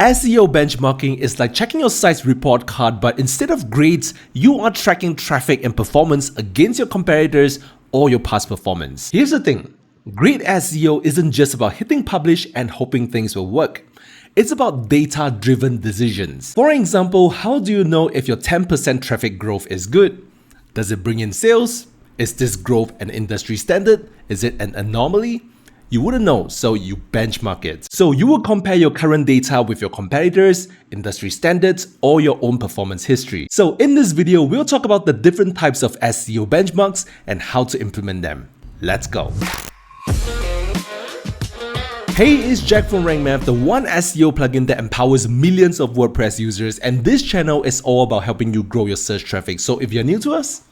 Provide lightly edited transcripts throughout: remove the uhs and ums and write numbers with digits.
SEO benchmarking is like checking your site's report card, but instead of grades, you are tracking traffic and performance against your competitors or your past performance. Here's the thing, great SEO isn't just about hitting publish and hoping things will work. It's about data-driven decisions. For example, how do you know if your 10% traffic growth is good? Does it bring in sales? Is this growth an industry standard? Is it an anomaly? You wouldn't know, so you benchmark it. So you will compare your current data with your competitors, industry standards, or your own performance history. So in this video, we'll talk about the different types of SEO benchmarks and how to implement them. Let's go. Hey, it's Jack from RankMath, the one SEO plugin that empowers millions of WordPress users, and this channel is all about helping you grow your search traffic. So if you're new to us,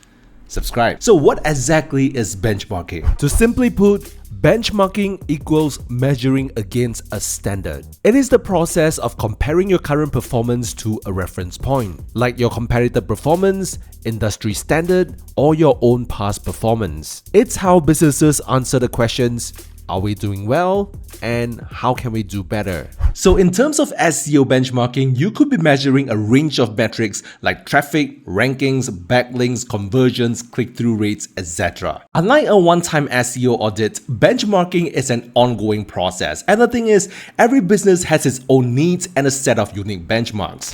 subscribe. So what exactly is benchmarking? To simply put, benchmarking equals measuring against a standard. It is the process of comparing your current performance to a reference point, like your competitor performance, industry standard, or your own past performance. It's how businesses answer the questions, are we doing well? And how can we do better? So in terms of SEO benchmarking, you could be measuring a range of metrics like traffic, rankings, backlinks, conversions, click-through rates, etc. Unlike a one-time SEO audit, benchmarking is an ongoing process. And the thing is, every business has its own needs and a set of unique benchmarks.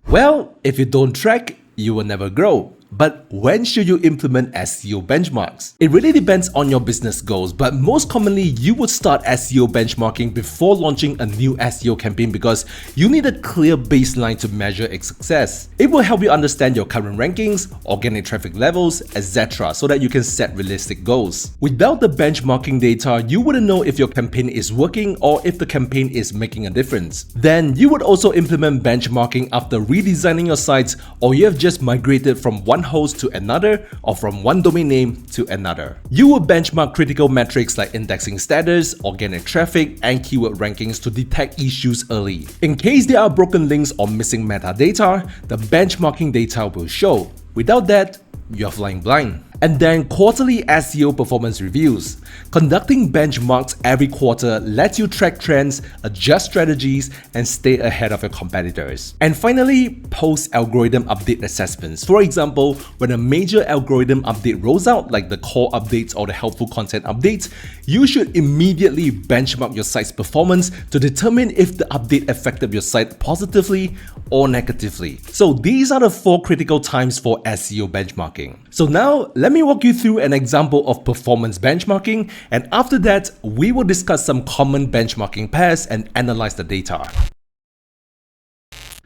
Well, if you don't track, you will never grow. But when should you implement SEO benchmarks? It really depends on your business goals, but most commonly you would start SEO benchmarking before launching a new SEO campaign because you need a clear baseline to measure its success. It will help you understand your current rankings, organic traffic levels, etc. so that you can set realistic goals. Without the benchmarking data, you wouldn't know if your campaign is working or if the campaign is making a difference. Then you would also implement benchmarking after redesigning your sites, or you have just migrated from one host to another or from one domain name to another. You will benchmark critical metrics like indexing status, organic traffic, and keyword rankings to detect issues early. In case there are broken links or missing metadata, the benchmarking data will show. Without that, you're flying blind. And then quarterly SEO performance reviews. Conducting benchmarks every quarter lets you track trends, adjust strategies, and stay ahead of your competitors. And finally, post-algorithm update assessments. For example, when a major algorithm update rolls out, like the core updates or the helpful content updates, you should immediately benchmark your site's performance to determine if the update affected your site positively or negatively. So these are the 4 critical times for SEO benchmarking. So now, let me walk you through an example of performance benchmarking, and after that, we will discuss some common benchmarking pairs and analyze the data.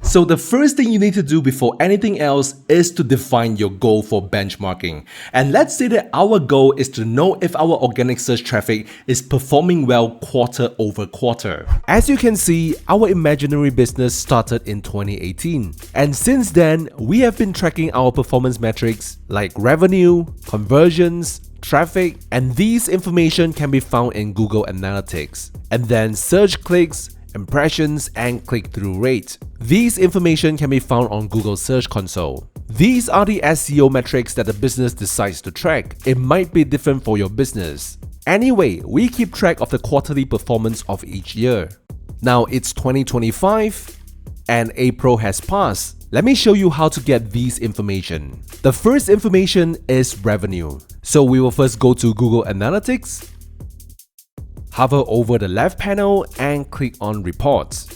So the first thing you need to do before anything else is to define your goal for benchmarking. And let's say that our goal is to know if our organic search traffic is performing well quarter over quarter. As you can see, our imaginary business started in 2018. And since then, we have been tracking our performance metrics like revenue, conversions, traffic, and these information can be found in Google Analytics. And then search clicks, impressions, and click-through rate. These information can be found on Google Search Console. These are the SEO metrics that the business decides to track. It might be different for your business. Anyway, we keep track of the quarterly performance of each year. Now it's 2025 and April has passed. Let me show you how to get these information. The first information is revenue. So we will first go to Google Analytics, hover over the left panel and click on Reports.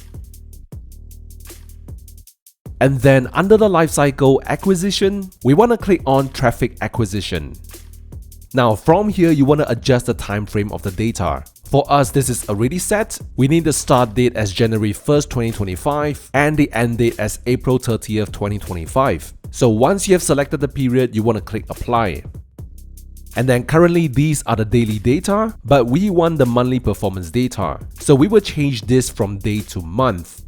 And then under the lifecycle acquisition, we want to click on Traffic Acquisition. Now from here, you want to adjust the time frame of the data. For us, this is already set. We need the start date as January 1st, 2025 and the end date as April 30th, 2025. So once you have selected the period, you want to click Apply. And then currently these are the daily data, but we want the monthly performance data. So we will change this from day to month.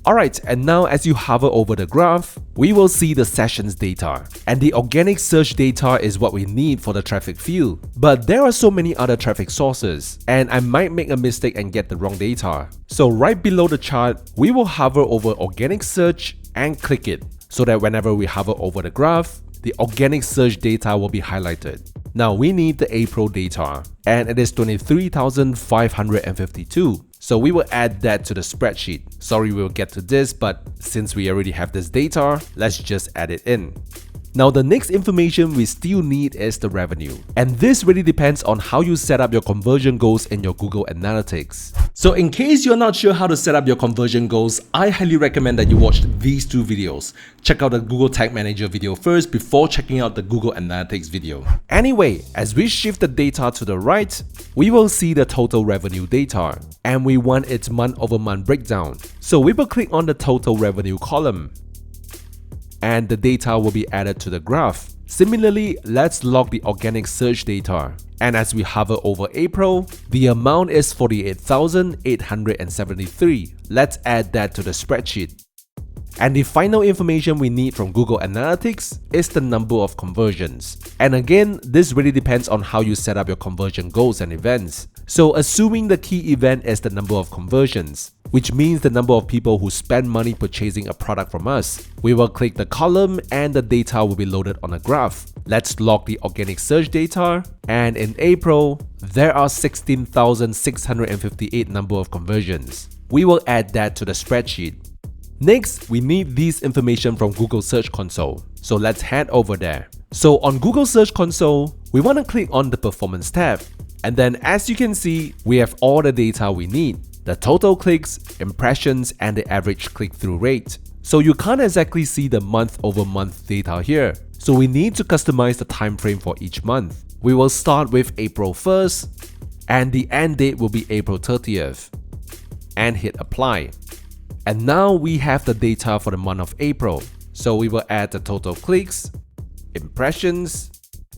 Alright, and now as you hover over the graph, we will see the sessions data. And the organic search data is what we need for the traffic field. But there are so many other traffic sources, and I might make a mistake and get the wrong data. So right below the chart, we will hover over organic search and click it, so that whenever we hover over the graph, the organic search data will be highlighted. Now we need the April data, and it is 23,552. So we will add that to the spreadsheet. Sorry, we'll get to this, but since we already have this data, let's just add it in. Now the next information we still need is the revenue. And this really depends on how you set up your conversion goals in your Google Analytics. So in case you're not sure how to set up your conversion goals, I highly recommend that you watch these two videos. Check out the Google Tag Manager video first before checking out the Google Analytics video. Anyway, as we shift the data to the right, we will see the total revenue data. And we want its month-over-month breakdown. So we will click on the total revenue column, and the data will be added to the graph. Similarly, let's log the organic search data. And as we hover over April, the amount is 48,873. Let's add that to the spreadsheet. And the final information we need from Google Analytics is the number of conversions. And again, this really depends on how you set up your conversion goals and events. So assuming the key event is the number of conversions, which means the number of people who spend money purchasing a product from us, we will click the column and the data will be loaded on a graph. Let's log the organic search data, and in April, there are 16,658 number of conversions. We will add that to the spreadsheet. Next, we need this information from Google Search Console. So let's head over there. So on Google Search Console, we want to click on the Performance tab. And then as you can see, we have all the data we need. The total clicks, impressions, and the average click-through rate. So you can't exactly see the month-over-month data here. So we need to customize the time frame for each month. We will start with April 1st, and the end date will be April 30th. And hit apply. And now we have the data for the month of April. So we will add the total clicks, impressions,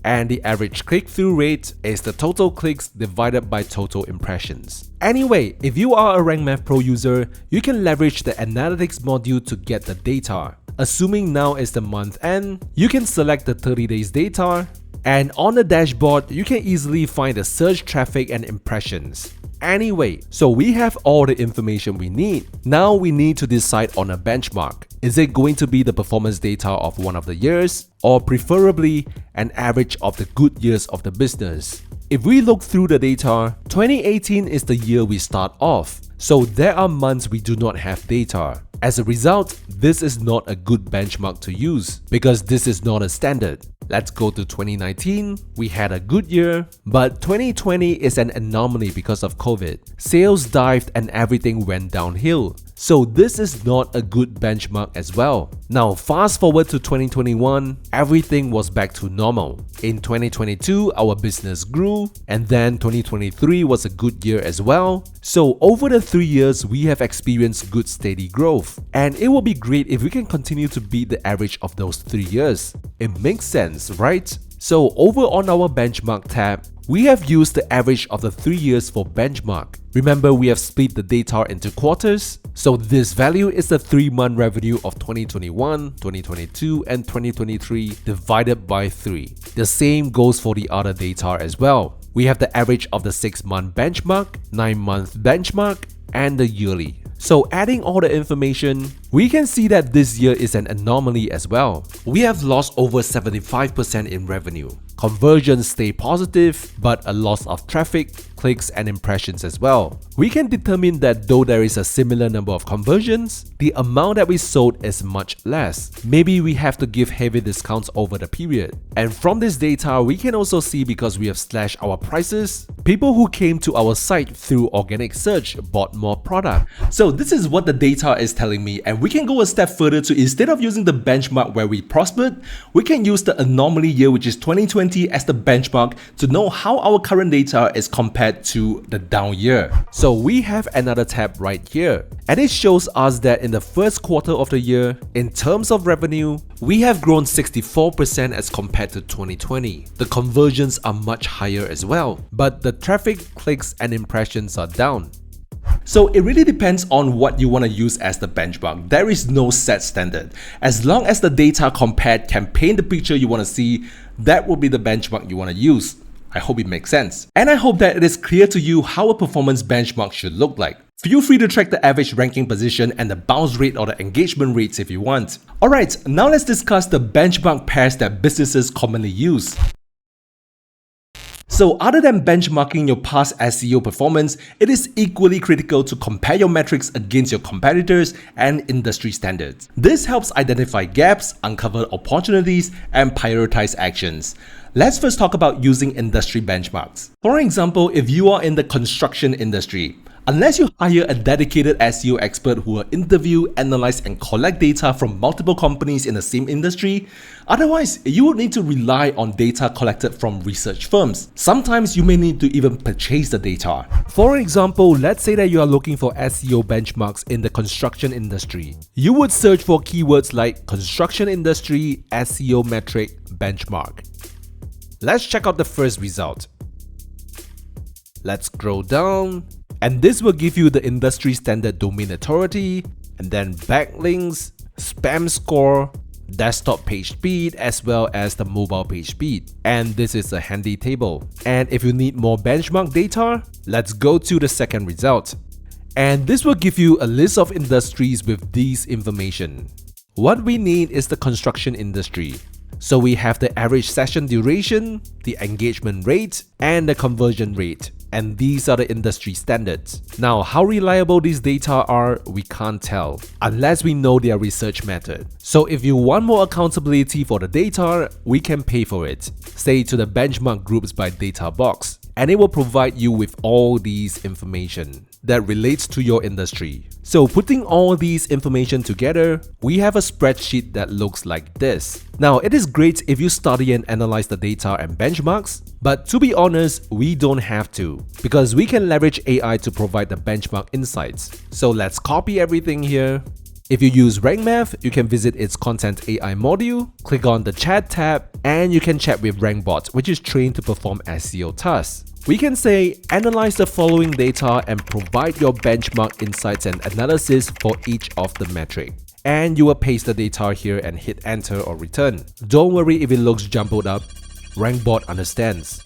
and the average click-through rate is the total clicks divided by total impressions. Anyway, if you are a Rank Math Pro user, you can leverage the Analytics module to get the data. Assuming now is the month end, you can select the 30 days data, and on the dashboard, you can easily find the search traffic and impressions. Anyway, so we have all the information we need. Now we need to decide on a benchmark. Is it going to be the performance data of one of the years, or preferably an average of the good years of the business? If we look through the data, 2018 is the year we start off, so there are months we do not have data. As a result, this is not a good benchmark to use because this is not a standard. Let's go to 2019, we had a good year, but 2020 is an anomaly because of COVID. Sales dived and everything went downhill. So this is not a good benchmark as well. Now fast forward to 2021, everything was back to normal. In 2022, our business grew, and then 2023 was a good year as well. So over the 3 years, we have experienced good steady growth. And it will be great if we can continue to beat the average of those 3 years. It makes sense, right? So over on our benchmark tab, we have used the average of the 3 years for benchmark. Remember, we have split the data into quarters. So this value is the 3-month revenue of 2021, 2022, and 2023 divided by 3. The same goes for the other data as well. We have the average of the 6-month benchmark, 9-month benchmark, and the yearly. So adding all the information, we can see that this year is an anomaly as well. We have lost over 75% in revenue. Conversions stay positive, but a loss of traffic, clicks, and impressions as well. We can determine that though there is a similar number of conversions, the amount that we sold is much less. Maybe we have to give heavy discounts over the period. And from this data, we can also see because we have slashed our prices, people who came to our site through organic search bought more product. So this is what the data is telling me, and we can go a step further to, instead of using the benchmark where we prospered, we can use the anomaly year, which is 2020, as the benchmark to know how our current data is compared to the down year. So we have another tab right here, and it shows us that in the first quarter of the year, in terms of revenue, we have grown 64% as compared to 2020. The conversions are much higher as well, but the traffic, clicks, and impressions are down. So it really depends on what you want to use as the benchmark. There is no set standard. As long as the data compared can paint the picture you want to see, that will be the benchmark you want to use. I hope it makes sense. And I hope that it is clear to you how a performance benchmark should look like. Feel free to track the average ranking position and the bounce rate or the engagement rates if you want. Alright, now let's discuss the benchmark pairs that businesses commonly use. So other than benchmarking your past SEO performance, it is equally critical to compare your metrics against your competitors and industry standards. This helps identify gaps, uncover opportunities, and prioritize actions. Let's first talk about using industry benchmarks. For example, if you are in the construction industry, unless you hire a dedicated SEO expert who will interview, analyze, and collect data from multiple companies in the same industry, otherwise, you would need to rely on data collected from research firms. Sometimes you may need to even purchase the data. For example, let's say that you are looking for SEO benchmarks in the construction industry. You would search for keywords like construction industry, SEO metric, benchmark. Let's check out the first result. Let's scroll down. And this will give you the industry standard domain authority, and then backlinks, spam score, desktop page speed, as well as the mobile page speed. And this is a handy table. And if you need more benchmark data, let's go to the second result. And this will give you a list of industries with these information. What we need is the construction industry. So we have the average session duration, the engagement rate, and the conversion rate. And these are the industry standards. Now, how reliable these data are, we can't tell unless we know their research method. So if you want more accountability for the data, we can pay for it. Say to the benchmark groups by data box, and it will provide you with all these information that relates to your industry. So putting all these information together, we have a spreadsheet that looks like this. Now, it is great if you study and analyze the data and benchmarks, but to be honest, we don't have to, because we can leverage AI to provide the benchmark insights. So let's copy everything here. If you use RankMath, you can visit its Content AI module, click on the Chat tab, and you can chat with RankBot, which is trained to perform SEO tasks. We can say, analyze the following data and provide your benchmark insights and analysis for each of the metric. And you will paste the data here and hit enter or return. Don't worry if it looks jumbled up, RankBot understands.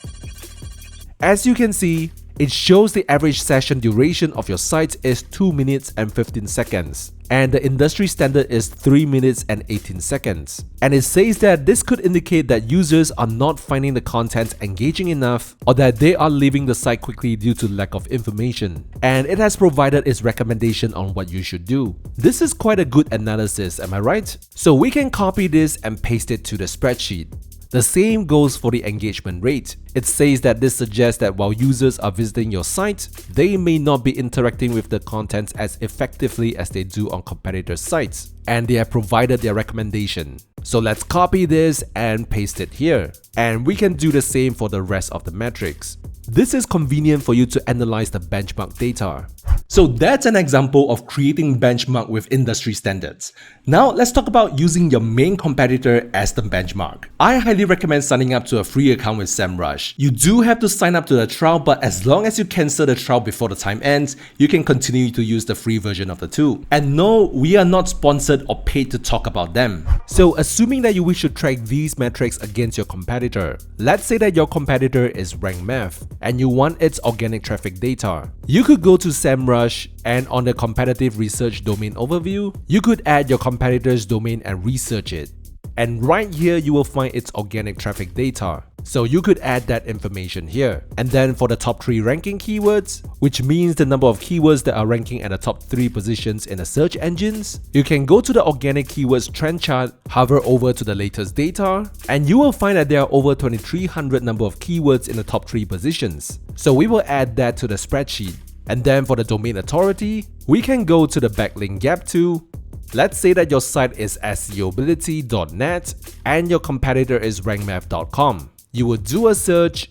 As you can see, it shows the average session duration of your site is 2 minutes and 15 seconds. And the industry standard is 3 minutes and 18 seconds. And it says that this could indicate that users are not finding the content engaging enough, or that they are leaving the site quickly due to lack of information. And it has provided its recommendation on what you should do. This is quite a good analysis, am I right? So we can copy this and paste it to the spreadsheet. The same goes for the engagement rate. It says that this suggests that while users are visiting your site, they may not be interacting with the content as effectively as they do on competitors' sites, and they have provided their recommendation. So let's copy this and paste it here. And we can do the same for the rest of the metrics. This is convenient for you to analyze the benchmark data. So that's an example of creating benchmark with industry standards. Now let's talk about using your main competitor as the benchmark. I highly recommend signing up to a free account with SEMrush. You do have to sign up to the trial, but as long as you cancel the trial before the time ends, you can continue to use the free version of the tool. And no, we are not sponsored or paid to talk about them. So assuming that you wish to track these metrics against your competitor, let's say that your competitor is RankMath and you want its organic traffic data. You could go to SEMrush, and on the competitive research domain overview, you could add your competitor's domain and research it. And right here, you will find its organic traffic data. So you could add that information here. And then for the top 3 ranking keywords, which means the number of keywords that are ranking at the top 3 positions in the search engines, you can go to the organic keywords trend chart, hover over to the latest data, and you will find that there are over 2,300 number of keywords in the top 3 positions. So we will add that to the spreadsheet. And then for the domain authority, we can go to the backlink gap tool. Let's say that your site is seobility.net and your competitor is rankmath.com. You will do a search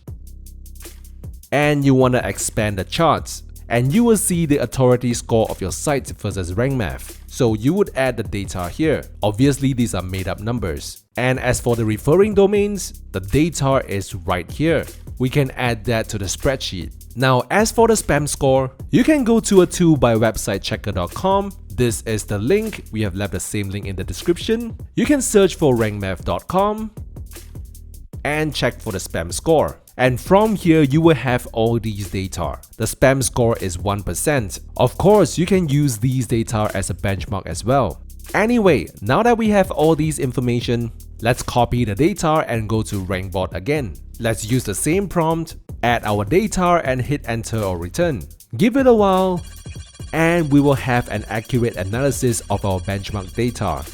and you want to expand the charts, and you will see the authority score of your site versus RankMath. So you would add the data here. Obviously, these are made up numbers. And as for the referring domains, the data is right here. We can add that to the spreadsheet. Now, as for the spam score, you can go to a tool by websitechecker.com. This is the link. We have left the same link in the description. You can search for rankmath.com and check for the spam score. And from here, you will have all these data. The spam score is 1%. Of course, you can use these data as a benchmark as well. Anyway, now that we have all these information, let's copy the data and go to RankBot again. Let's use the same prompt. add our data and hit enter or return. Give it a while and we will have an accurate analysis of our benchmark data.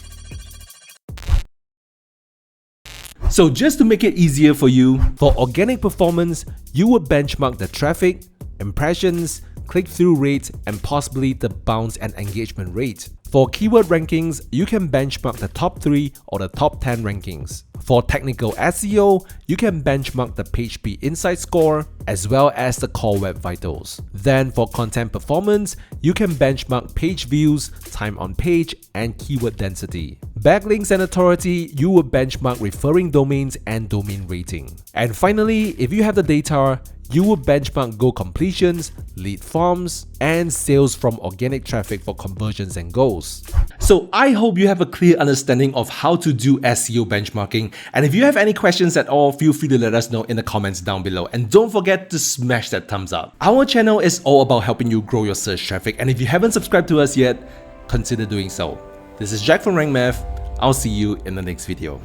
So just to make it easier for you, for organic performance, you would benchmark the traffic, impressions, click-through rate, and possibly the bounce and engagement rate. For keyword rankings, you can benchmark the top 3 or the top 10 rankings. For technical SEO, you can benchmark the PageSpeed Insight score as well as the Core Web Vitals. Then for content performance, you can benchmark page views, time on page, and keyword density. Backlinks and authority, you will benchmark referring domains and domain rating. And finally, if you have the data, you will benchmark goal completions, lead forms, and sales from organic traffic for conversions and goals. So I hope you have a clear understanding of how to do SEO benchmarking. And if you have any questions at all, feel free to let us know in the comments down below. And don't forget to smash that thumbs up. Our channel is all about helping you grow your search traffic. And if you haven't subscribed to us yet, consider doing so. This is Jack from Rank Math. I'll see you in the next video.